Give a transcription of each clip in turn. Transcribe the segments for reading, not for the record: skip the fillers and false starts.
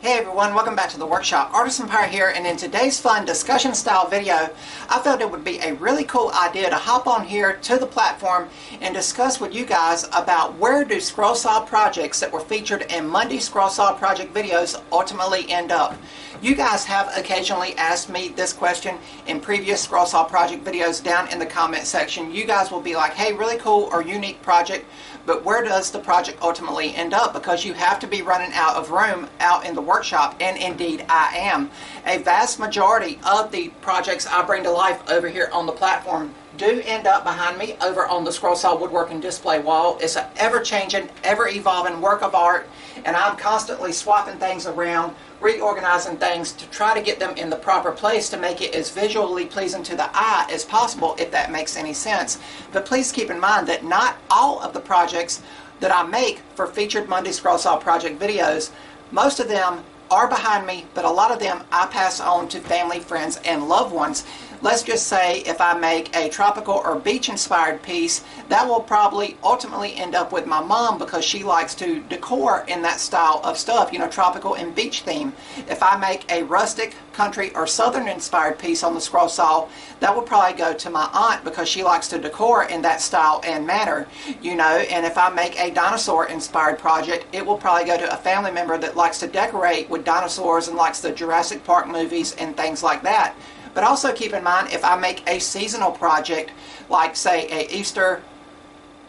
Hey everyone, welcome back to the workshop. Artisan Pirate here, and in today's fun discussion style video, I felt it would be a really cool idea to hop on here to the platform and discuss with you guys about where do scroll saw projects that were featured in Monday's scroll saw project videos ultimately end up. You guys have occasionally asked me this question in previous scroll saw project videos down in the comment section. You guys will be like, hey, really cool or unique project, but where does the project ultimately end up? Because you have to be running out of room out in the workshop, and indeed I am. A vast majority of the projects I bring to life over here on the platform do end up behind me over on the scroll saw woodworking display wall. It's an ever-changing, ever-evolving work of art, and I'm constantly swapping things around, reorganizing things to try to get them in the proper place to make it as visually pleasing to the eye as possible, if that makes any sense. But please keep in mind that not all of the projects that I make for featured Monday scroll saw project videos, most of them are behind me, but a lot of them I pass on to family, friends, and loved ones. Let's just say if I make a tropical or beach inspired piece, that will probably ultimately end up with my mom because she likes to decor in that style of stuff, you know, tropical and beach theme. If I make a rustic, country, or southern inspired piece on the scroll saw, that will probably go to my aunt because she likes to decor in that style and manner, you know. And if I make a dinosaur inspired project, it will probably go to a family member that likes to decorate with dinosaurs and likes the Jurassic Park movies and things like that. But also keep in mind, if I make a seasonal project, like say a Easter,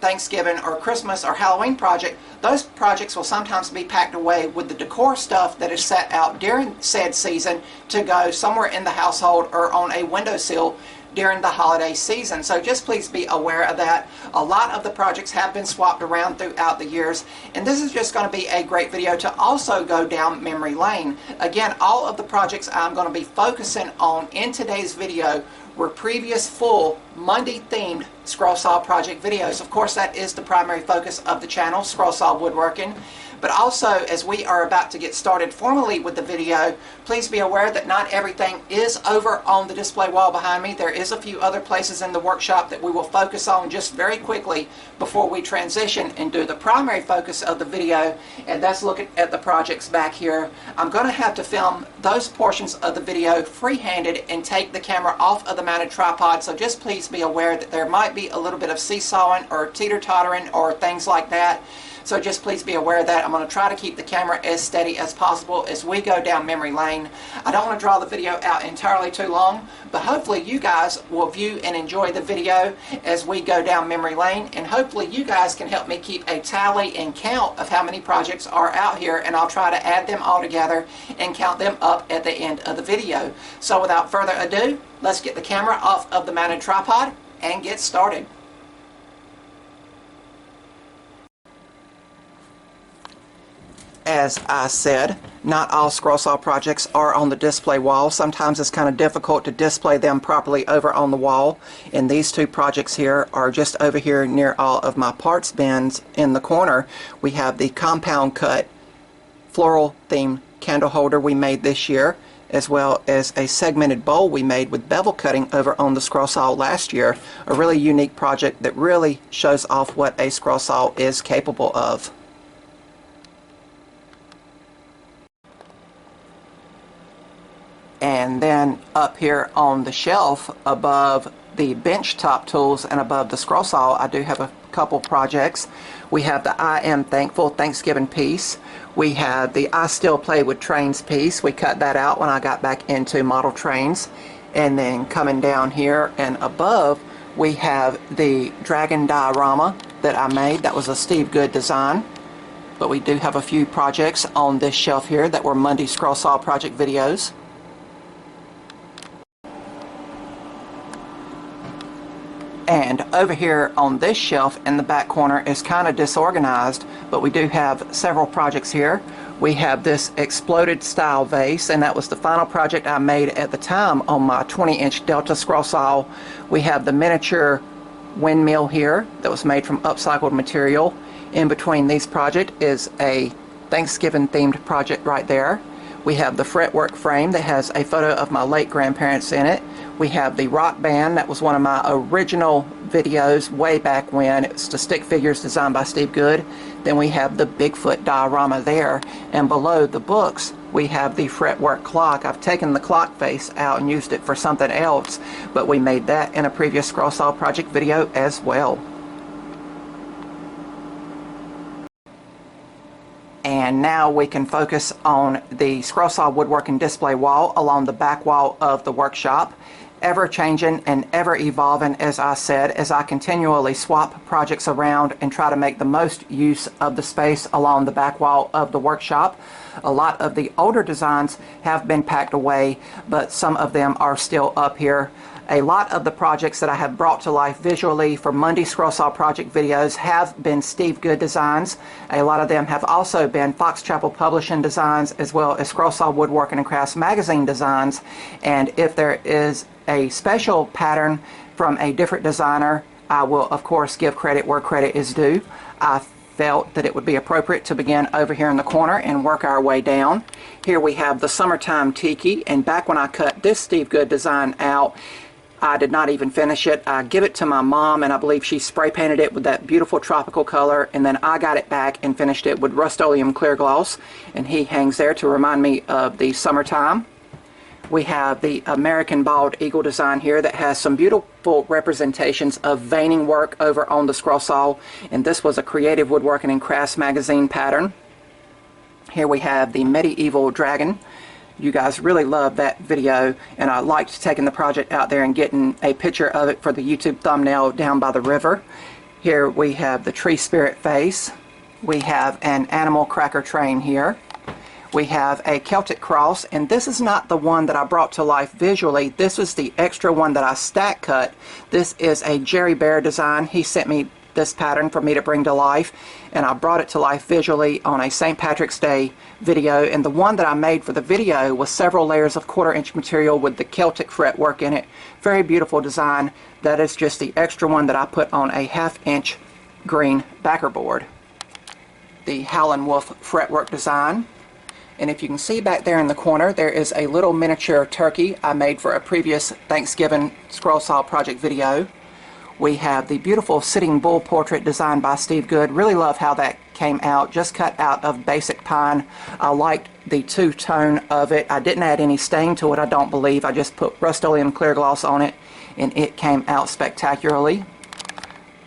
Thanksgiving, or Christmas, or Halloween project, those projects will sometimes be packed away with the decor stuff that is set out during said season to go somewhere in the household or on a windowsill during the holiday season. So just please be aware of that. A lot of the projects have been swapped around throughout the years, and this is just going to be a great video to also go down memory lane. Again, all of the projects I'm going to be focusing on in today's video were previous full Monday themed scroll saw project videos. Of course, that is the primary focus of the channel, scroll saw woodworking. But also, as we are about to get started formally with the video, please be aware that not everything is over on the display wall behind me. There is a few other places in the workshop that we will focus on just very quickly before we transition and do the primary focus of the video, and that's looking at the projects back here. I'm going to have to film those portions of the video free-handed and take the camera off of the mounted tripod, so just please be aware that there might be a little bit of seesawing or teeter-tottering or things like that. So just please be aware of that. I'm going to try to keep the camera as steady as possible as we go down memory lane. I don't want to draw the video out entirely too long, but hopefully you guys will view and enjoy the video as we go down memory lane, and hopefully you guys can help me keep a tally and count of how many projects are out here, and I'll try to add them all together and count them up at the end of the video. So without further ado, let's get the camera off of the mounted tripod and get started. As I said, not all scroll saw projects are on the display wall. Sometimes it's kind of difficult to display them properly over on the wall. And these two projects here are just over here near all of my parts bins. In the corner, we have the compound cut floral themed candle holder we made this year, as well as a segmented bowl we made with bevel cutting over on the scroll saw last year. A really unique project that really shows off what a scroll saw is capable of. And then up here on the shelf above the bench top tools and above the scroll saw, I do have a couple projects. We have the I Am Thankful Thanksgiving piece. We have the I Still Play with Trains piece. We cut that out when I got back into model trains. And then coming down here and above, we have the dragon diorama that I made. That was a Steve Good design. But we do have a few projects on this shelf here that were Monday scroll saw project videos. And over here on this shelf in the back corner is kind of disorganized, but we do have several projects here. We have this exploded style vase, and that was the final project I made at the time on my 20-inch Delta scroll saw. We have the miniature windmill here that was made from upcycled material. In between these projects is a Thanksgiving themed project right there. We have the fretwork frame that has a photo of my late grandparents in it. We have the rock band that was one of my original videos way back when. It's the stick figures designed by Steve Good. Then we have the Bigfoot diorama there, and below the books we have the fretwork clock. I've taken the clock face out and used it for something else, but we made that in a previous scroll saw project video as well. And now we can focus on the scroll saw woodworking display wall along the back wall of the workshop. Ever changing and ever evolving, as I said, as I continually swap projects around and try to make the most use of the space along the back wall of the workshop. A lot of the older designs have been packed away, but some of them are still up here. A lot of the projects that I have brought to life visually for Monday Scroll Saw project videos have been Steve Good designs. A lot of them have also been Fox Chapel Publishing designs, as well as Scroll Saw Woodworking and Crafts magazine designs. And if there is a special pattern from a different designer, I will of course give credit where credit is due. I felt that it would be appropriate to begin over here in the corner and work our way down. Here we have the Summertime Tiki, and back when I cut this Steve Good design out, I did not even finish it. I give it to my mom, and I believe she spray painted it with that beautiful tropical color, and then I got it back and finished it with Rust-Oleum clear gloss, and he hangs there to remind me of the summertime. We have the American Bald Eagle design here that has some beautiful representations of veining work over on the scroll saw, and this was a Creative Woodworking and Crafts magazine pattern. Here we have the Medieval Dragon. You guys really love that video, and I liked taking the project out there and getting a picture of it for the YouTube thumbnail down by the river. Here we have the Tree Spirit face. We have an animal cracker train here. We have a Celtic cross, and this is not the one that I brought to life visually. This was the extra one that I stack cut. This is a Jerry Bear design. He sent me this pattern for me to bring to life, and I brought it to life visually on a St. Patrick's Day video. And the one that I made for the video was several layers of 1/4 inch material with the Celtic fretwork in it. Very beautiful design. That is just the extra one that I put on a 1/2 inch green backer board. The Howlin' Wolf fretwork design. And if you can see back there in the corner, there is a little miniature turkey I made for a previous Thanksgiving scroll saw project video. We have the beautiful sitting bull portrait designed by Steve Good. Really love how that came out, just cut out of basic pine. I liked the two-tone of it. I didn't add any stain to it, I don't believe. I just put Rust-Oleum clear gloss on it, and it came out spectacularly.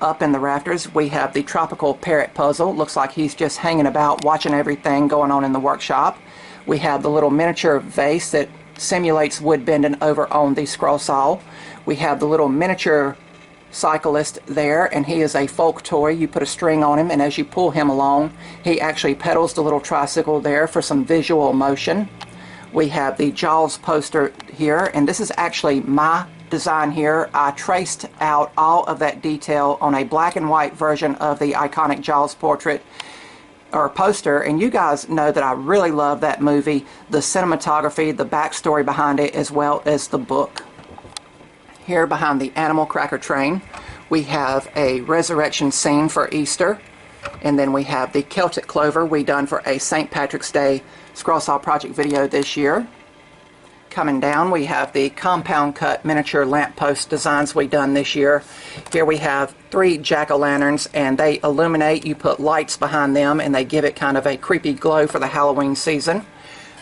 Up in the rafters, we have the tropical parrot puzzle. Looks like he's just hanging about, watching everything going on in the workshop. We have the little miniature vase that simulates wood bending over on the scroll saw. We have the little miniature cyclist there, and he is a folk toy. You put a string on him, and as you pull him along, he actually pedals the little tricycle there for some visual motion. We have the Jaws poster here, and this is actually my design here. I traced out all of that detail on a black and white version of the iconic Jaws portrait or poster, and you guys know that I really love that movie, the cinematography, the backstory behind it, as well as the book. Here behind the animal cracker train, we have a resurrection scene for Easter, and then we have the Celtic clover we done for a St. Patrick's Day scroll saw project video this year. Coming down, we have the compound cut miniature lamppost designs we done this year. Here we have 3 jack-o'-lanterns, and they illuminate. You put lights behind them, and they give it kind of a creepy glow for the Halloween season.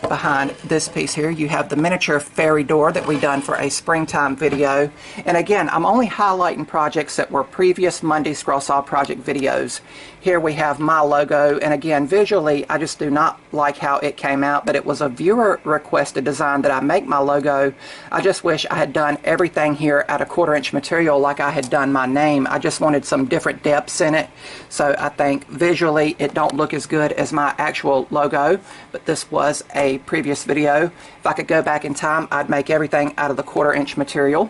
Behind this piece here, you have the miniature fairy door that we done for a springtime video. And again, I'm only highlighting projects that were previous Monday Scroll Saw project videos. Here we have my logo, and again, visually, I just do not like how it came out, but it was a viewer requested design that I make my logo. I just wish I had done everything here at a 1/4 inch material like I had done my name. I just wanted some different depths in it. So I think visually it don't look as good as my actual logo, but this was a previous video. If I could go back in time, I'd make everything out of the 1/4 inch material.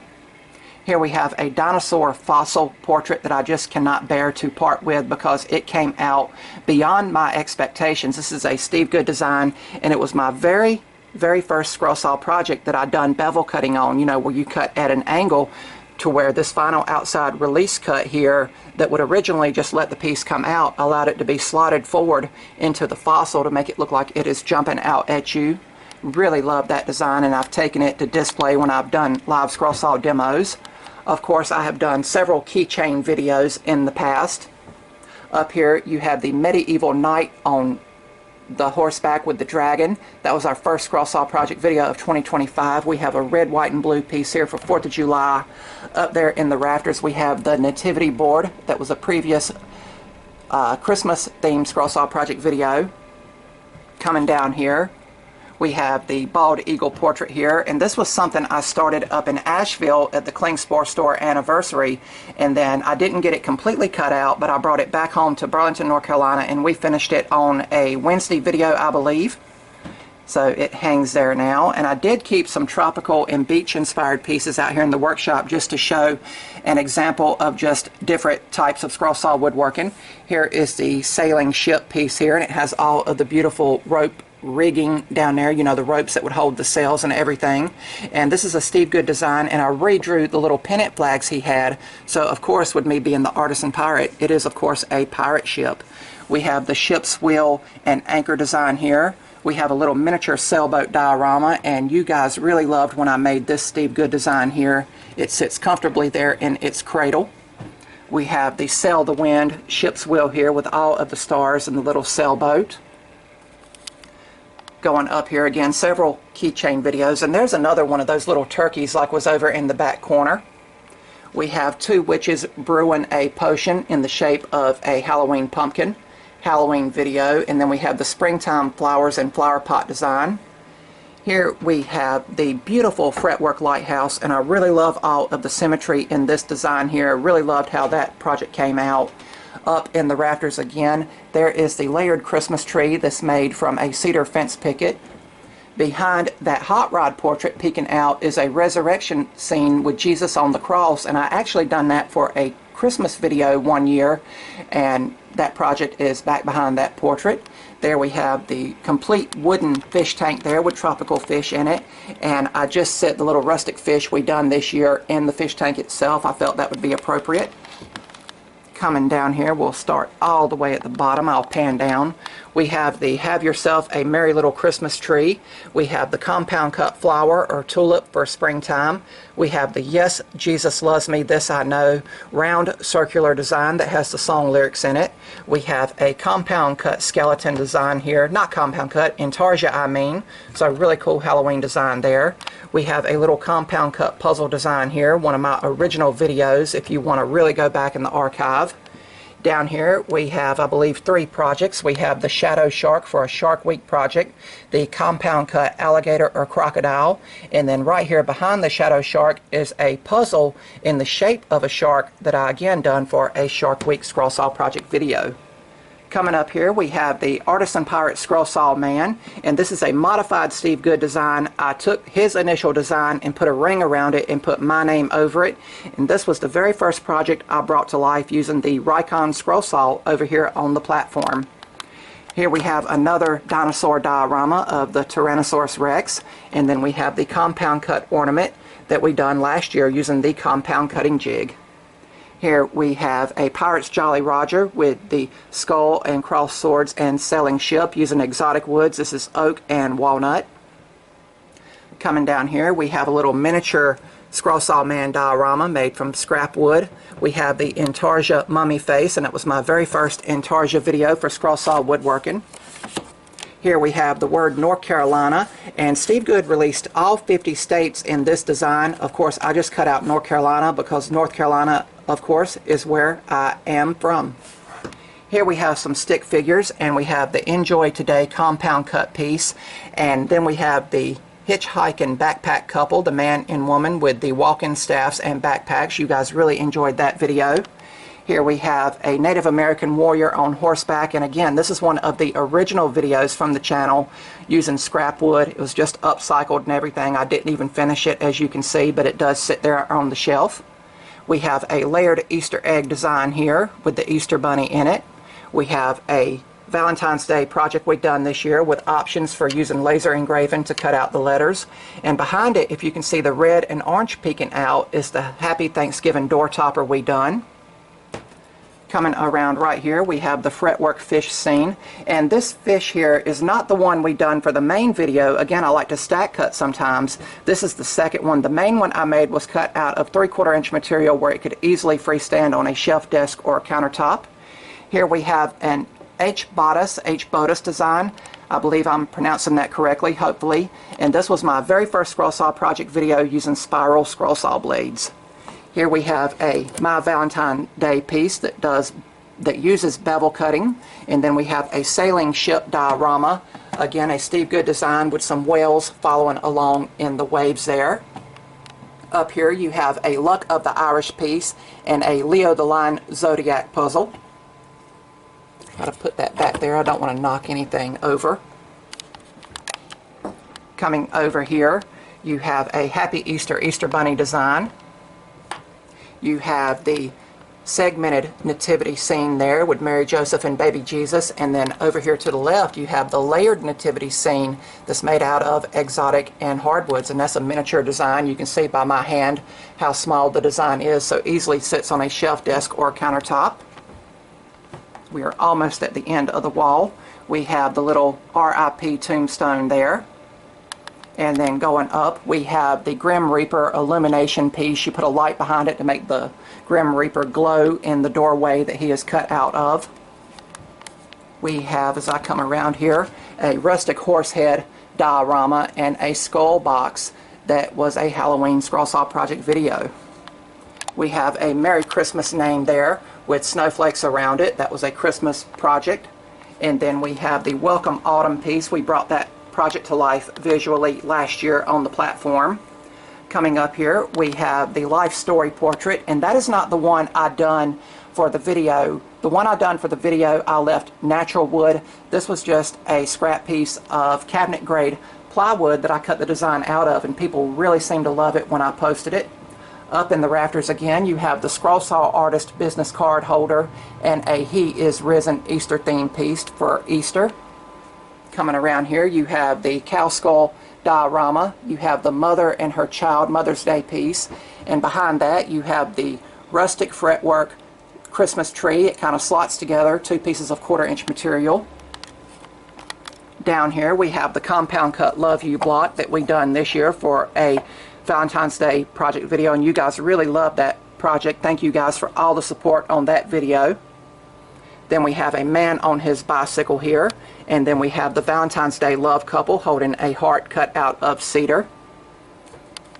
Here we have a dinosaur fossil portrait that I just cannot bear to part with because it came out beyond my expectations. This is a Steve Good design, and it was my very first scroll saw project that I done bevel cutting on, you know, where you cut at an angle to where this final outside release cut here that would originally just let the piece come out allowed it to be slotted forward into the fossil to make it look like it is jumping out at you. Really love that design, and I've taken it to display when I've done live scroll saw demos. Of course, I have done several keychain videos in the past. Up here you have the medieval knight on the horseback with the dragon. That was our first scroll saw project video of 2025. We have a red, white, and blue piece here for 4th of July. Up there in the rafters we have the nativity board. That was a previous Christmas themed scroll saw project video. Coming down here we have the bald eagle portrait here, and this was something I started up in Asheville at the Klingspor store anniversary, and then I didn't get it completely cut out, but I brought it back home to Burlington, North Carolina, and we finished it on a Wednesday video, I believe. So it hangs there now, and I did keep some tropical and beach inspired pieces out here in the workshop just to show an example of just different types of scroll saw woodworking. Here is the sailing ship piece here, and it has all of the beautiful rope rigging down there, you know, the ropes that would hold the sails and everything. And this is a Steve Good design, and I redrew the little pennant flags he had. So of course, with me being the Artisan Pirate, it is of course a pirate ship. We have the ship's wheel and anchor design here. We have a little miniature sailboat diorama, and you guys really loved when I made this Steve Good design here. It sits comfortably there in its cradle. We have the Sail the Wind ship's wheel here with all of the stars and the little sailboat. Going up here again, several keychain videos, and there's another one of those little turkeys like was over in the back corner. We have two witches brewing a potion in the shape of a Halloween pumpkin. Halloween video, and then we have the springtime flowers and flower pot design. Here we have the beautiful fretwork lighthouse, and I really love all of the symmetry in this design here. I really loved how that project came out. Up in the rafters again, there is the layered Christmas tree that's made from a cedar fence picket. Behind that hot rod portrait peeking out is a resurrection scene with Jesus on the cross, and I actually done that for a Christmas video one year, and that project is back behind that portrait. There we have the complete wooden fish tank there with tropical fish in it, and I just set the little rustic fish we done this year in the fish tank itself. I felt that would be appropriate. Coming down here, we'll start all the way at the bottom. I'll pan down. We have the Have Yourself a Merry Little Christmas Tree. We have the compound cut flower or tulip for springtime. We have the Yes, Jesus Loves Me, This I Know round circular design that has the song lyrics in it. We have a compound cut skeleton design here. Not compound cut, intarsia I mean. So really cool Halloween design there. We have a little compound cut puzzle design here, one of my original videos if you want to really go back in the archive. Down here we have, I believe, 3 projects. We have the Shadow Shark for a Shark Week project, the compound cut alligator or crocodile, and then right here behind the Shadow Shark is a puzzle in the shape of a shark that I again done for a Shark Week scroll saw project video. Coming up here we have the Artisan Pirate Scroll Saw Man, and this is a modified Steve Good design. I took his initial design and put a ring around it and put my name over it, and this was the very first project I brought to life using the Rikon scroll saw over here on the platform. Here we have another dinosaur diorama of the Tyrannosaurus Rex, and then we have the compound cut ornament that we done last year using the compound cutting jig. Here we have a Pirate's Jolly Roger with the skull and cross swords and sailing ship using exotic woods. This is oak and walnut. Coming down here we have a little miniature scroll saw man diorama made from scrap wood. We have the Intarsia mummy face, and it was my very first Intarsia video for scroll saw woodworking. Here we have the word North Carolina, and Steve Good released all 50 states in this design. Of course, I just cut out North Carolina because North Carolina, of course, is where I am from. Here we have some stick figures, and we have the Enjoy Today compound cut piece, and then we have the hitchhiking backpack couple, the man and woman with the walking staffs and backpacks. You guys really enjoyed that video. Here we have a Native American warrior on horseback, and again, this is one of the original videos from the channel using scrap wood. It was just upcycled and everything. I didn't even finish it, as you can see, but it does sit there on the shelf. We have a layered Easter egg design here with the Easter bunny in it. We have a Valentine's Day project we've done this year with options for using laser engraving to cut out the letters. And behind it, if you can see the red and orange peeking out, is the Happy Thanksgiving door topper we done. Coming around right here, we have the fretwork fish scene, and this fish here is not the one we done for the main video. Again, I like to stack cut sometimes. This is the second one. The main one I made was cut out of 3/4 inch material where it could easily freestand on a shelf, desk, or countertop. Here we have an H bodice design. I believe I'm pronouncing that correctly, hopefully. And this was my very first scroll saw project video using spiral scroll saw blades. Here we have a My Valentine Day piece that uses bevel cutting, and then we have a sailing ship diorama. Again, a Steve Good design with some whales following along in the waves there. Up here you have a Luck of the Irish piece and a Leo the Lion Zodiac puzzle. Got to put that back there. I don't want to knock anything over. Coming over here, you have a Happy Easter Bunny design. You have the segmented nativity scene there with Mary, Joseph, and baby Jesus, and then over here to the left you have the layered nativity scene that's made out of exotic and hardwoods, and that's a miniature design. You can see by my hand how small the design is, so easily sits on a shelf, desk, or countertop. We are almost at the end of the wall. We have the little RIP tombstone there. And then going up, we have the Grim Reaper illumination piece. You put a light behind it to make the Grim Reaper glow in the doorway that he is cut out of. We have, as I come around here, a rustic horse head diorama and a skull box that was a Halloween scroll saw project video. We have a Merry Christmas name there with snowflakes around it. That was a Christmas project. And then we have the Welcome Autumn piece. We brought that project to life visually last year on the platform. Coming up here, we have the life story portrait, and that is not the one I done for the video. The one I done for the video, I left natural wood. This was just a scrap piece of cabinet grade plywood that I cut the design out of, and people really seemed to love it when I posted it. Up in the rafters again, you have the scroll saw artist business card holder and a He Is Risen Easter theme piece for Easter. Coming around here, you have the cow skull diorama. You have the mother and her child Mother's Day piece, and behind that you have the rustic fretwork Christmas tree. It kind of slots together, two pieces of 1/4 inch material. Down here we have the compound cut Love You block that we done this year for a Valentine's Day project video, and you guys really loved that project. Thank you guys for all the support on that video. Then we have a man on his bicycle here, and then we have the Valentine's Day love couple holding a heart cut out of cedar.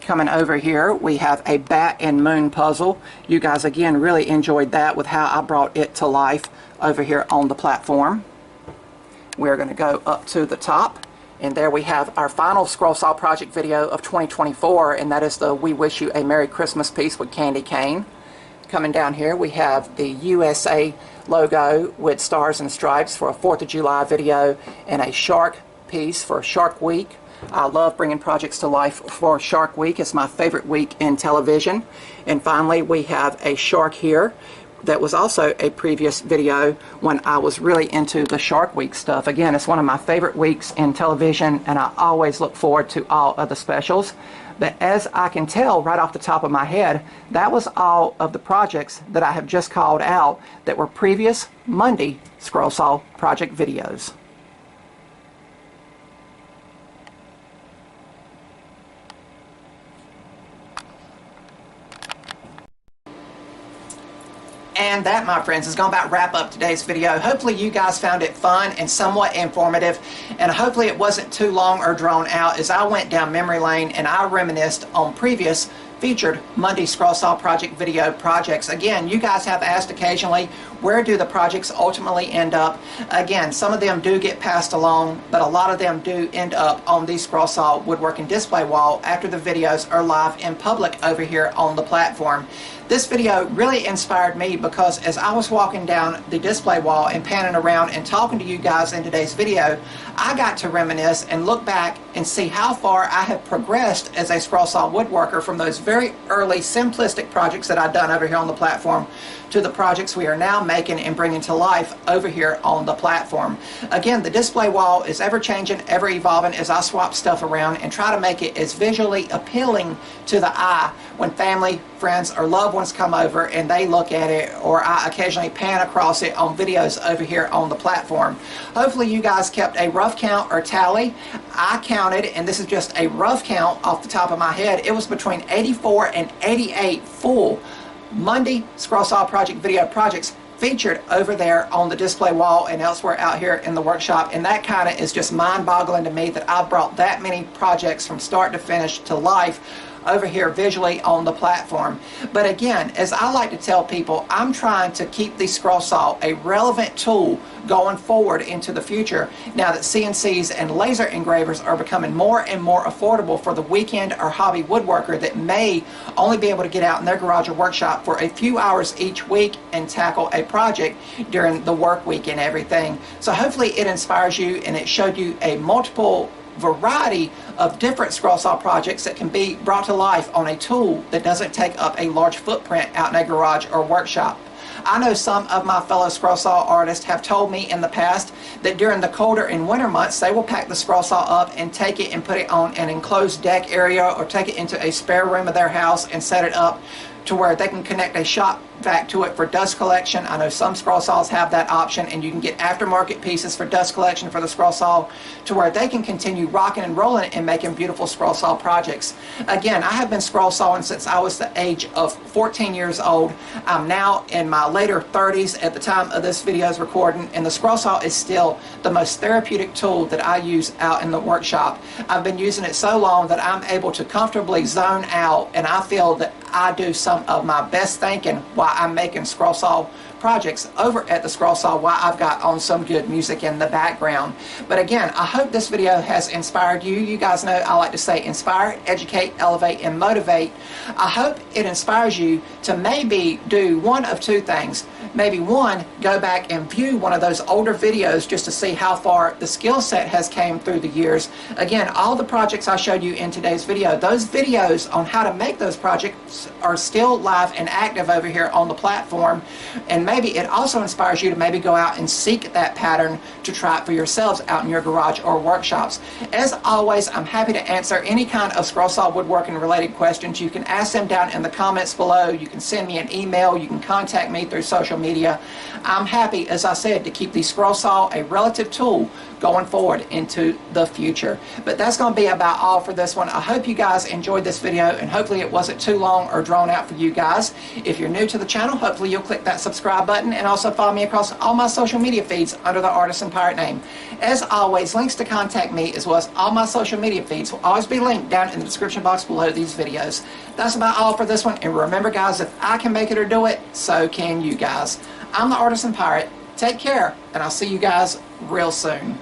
Coming over here, we have a bat and moon puzzle. You guys again really enjoyed that with how I brought it to life over here on the platform. We're going to go up to the top, and there we have our final scroll saw project video of 2024, and that is the We Wish You a Merry Christmas piece with candy cane. Coming down here, we have the USA logo with stars and stripes for a 4th of July video, and a shark piece for Shark Week. I love bringing projects to life for Shark Week. It's my favorite week in television. And finally, we have a shark here that was also a previous video when I was really into the Shark Week stuff. Again, it's one of my favorite weeks in television, and I always look forward to all of the specials. But as I can tell right off the top of my head, that was all of the projects that I have just called out that were previous Monday scroll saw project videos. And that, my friends, is going to about wrap up today's video. Hopefully you guys found it fun and somewhat informative, and hopefully it wasn't too long or drawn out as I went down memory lane and I reminisced on previous featured Monday scroll saw project video projects. Again, you guys have asked occasionally, where do the projects ultimately end up? Again, some of them do get passed along, but a lot of them do end up on the scroll saw woodworking display wall after the videos are live in public over here on the platform. This video really inspired me because as I was walking down the display wall and panning around and talking to you guys in today's video, I got to reminisce and look back and see how far I have progressed as a scroll saw woodworker from those very early simplistic projects that I've done over here on the platform to the projects we are now making and bringing to life over here on the platform. Again, the display wall is ever changing, ever evolving as I swap stuff around and try to make it as visually appealing to the eye when family, friends, or loved ones come over and they look at it, or I occasionally pan across it on videos over here on the platform. Hopefully you guys kept a rough count or tally. I counted, and this is just a rough count off the top of my head, it was between 84 and 88 full Monday Scroll Saw Project video projects featured over there on the display wall and elsewhere out here in the workshop. And that kind of is just mind-boggling to me that I brought that many projects from start to finish to life over here visually on the platform. But again, as I like to tell people, I'm trying to keep the scroll saw a relevant tool going forward into the future, now that CNCs and laser engravers are becoming more and more affordable for the weekend or hobby woodworker that may only be able to get out in their garage or workshop for a few hours each week and tackle a project during the work week and everything. So hopefully it inspires you and it showed you a multiple variety of different scroll saw projects that can be brought to life on a tool that doesn't take up a large footprint out in a garage or workshop. I know some of my fellow scroll saw artists have told me in the past that during the colder and winter months they will pack the scroll saw up and take it and put it on an enclosed deck area or take it into a spare room of their house and set it up to where they can connect a shop vac to it for dust collection. I know some scroll saws have that option, and you can get aftermarket pieces for dust collection for the scroll saw to where they can continue rocking and rolling and making beautiful scroll saw projects. Again, I have been scroll sawing since I was the age of 14 years old. I'm now in my later 30s at the time of this video's recording, and the scroll saw is still the most therapeutic tool that I use out in the workshop. I've been using it so long that I'm able to comfortably zone out, and I feel that I do some of my best thinking while I'm making scroll saw projects over at the scroll saw while I've got on some good music in the background. But again, I hope this video has inspired you. You guys know I like to say inspire, educate, elevate, and motivate. I hope it inspires you to maybe do one of two things. Maybe one, go back and view one of those older videos just to see how far the skill set has came through the years. Again, all the projects I showed you in today's video, those videos on how to make those projects are still live and active over here on the platform. And maybe it also inspires you to maybe go out and seek that pattern to try it for yourselves out in your garage or workshops. As always, I'm happy to answer any kind of scroll saw woodworking related questions. You can ask them down in the comments below. You can send me an email. You can contact me through social media. I'm happy, as I said, to keep the scroll saw a relative tool going forward into the future. But that's going to be about all for this one. I hope you guys enjoyed this video, and hopefully it wasn't too long or drawn out for you guys. If you're new to the channel, hopefully you'll click that subscribe button and also follow me across all my social media feeds under the Artisan Pirate name. As always, links to contact me as well as all my social media feeds will always be linked down in the description box below these videos. That's about all for this one, and remember guys, if I can make it or do it, so can you guys. I'm the Artisan Pirate. Take care, and I'll see you guys real soon.